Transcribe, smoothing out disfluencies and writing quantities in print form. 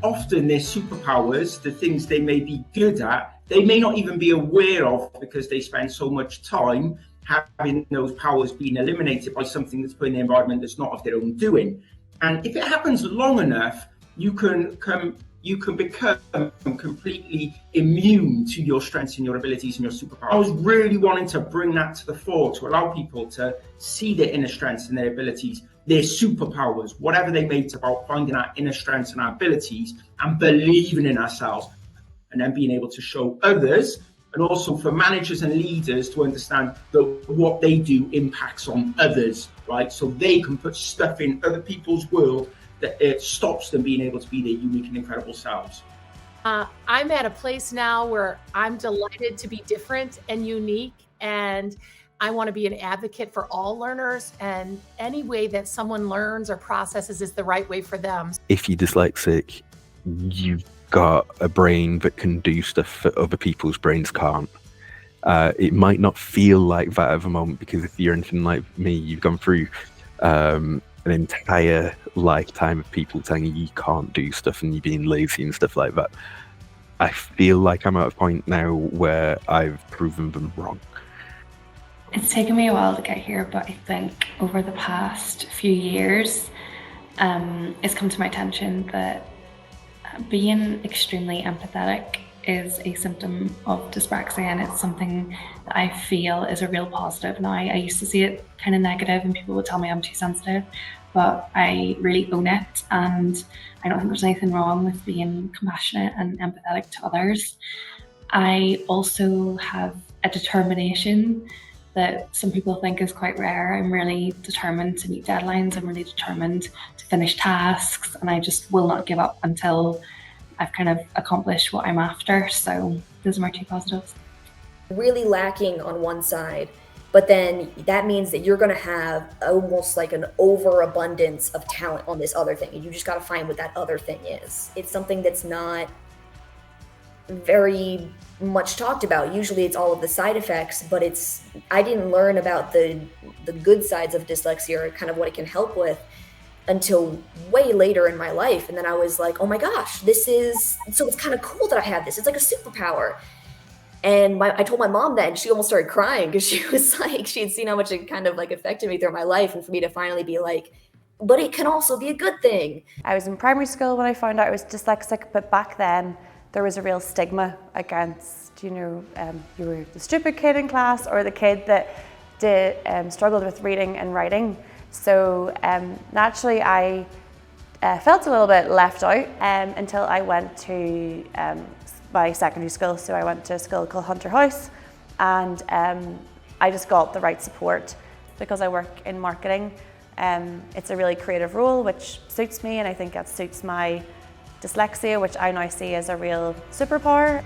often their superpowers, the things they may be good at, they may not even be aware of because they spend so much time having those powers being eliminated by something that's put in the environment that's not of their own doing. And if it happens long enough, you can become completely immune to your strengths and your abilities and your superpowers. I was really wanting to bring that to the fore, to allow people to see their inner strengths and their abilities, their superpowers, whatever they may be, about finding our inner strengths and our abilities and believing in ourselves, and then being able to show others, and also for managers and leaders to understand that what they do impacts on others, right? So they can put stuff in other people's world that it stops them being able to be their unique and incredible selves. I'm at a place now where I'm delighted to be different and unique, and I want to be an advocate for all learners, and any way that someone learns or processes is the right way for them. If you're dyslexic, you've got a brain that can do stuff that other people's brains can't. It might not feel like that at the moment, because if you're anything like me, you've gone through an entire lifetime of people telling you you can't do stuff and you're being lazy and stuff like that. I feel like I'm at a point now where I've proven them wrong. It's taken me a while to get here, but I think over the past few years, it's come to my attention that being extremely empathetic is a symptom of dyspraxia, and it's something that I feel is a real positive now. I used to see it kind of negative and people would tell me I'm too sensitive, but I really own it, and I don't think there's anything wrong with being compassionate and empathetic to others. I also have a determination that some people think is quite rare. I'm really determined to meet deadlines. I'm really determined to finish tasks, and I just will not give up until I've kind of accomplished what I'm after. So those are my two positives. Really lacking on one side, but then that means that you're going to have almost like an overabundance of talent on this other thing, and you just got to find what that other thing is. It's something that's not very much talked about. Usually it's all of the side effects, but I didn't learn about the good sides of dyslexia, or kind of what it can help with, until way later in my life. And then I was like, oh my gosh, so it's kind of cool that I have this. It's like a superpower. And I told my mom that, and she almost started crying, because she was like, she had seen how much it kind of like affected me throughout my life, and for me to finally be like, but it can also be a good thing. I was in primary school when I found out I was dyslexic, but back then there was a real stigma against, you were the stupid kid in class, or the kid that struggled with reading and writing. So naturally I felt a little bit left out until I went to my secondary school. So I went to a school called Hunter House, and I just got the right support because I work in marketing. It's a really creative role, which suits me, and I think that suits my dyslexia, which I now see as a real superpower.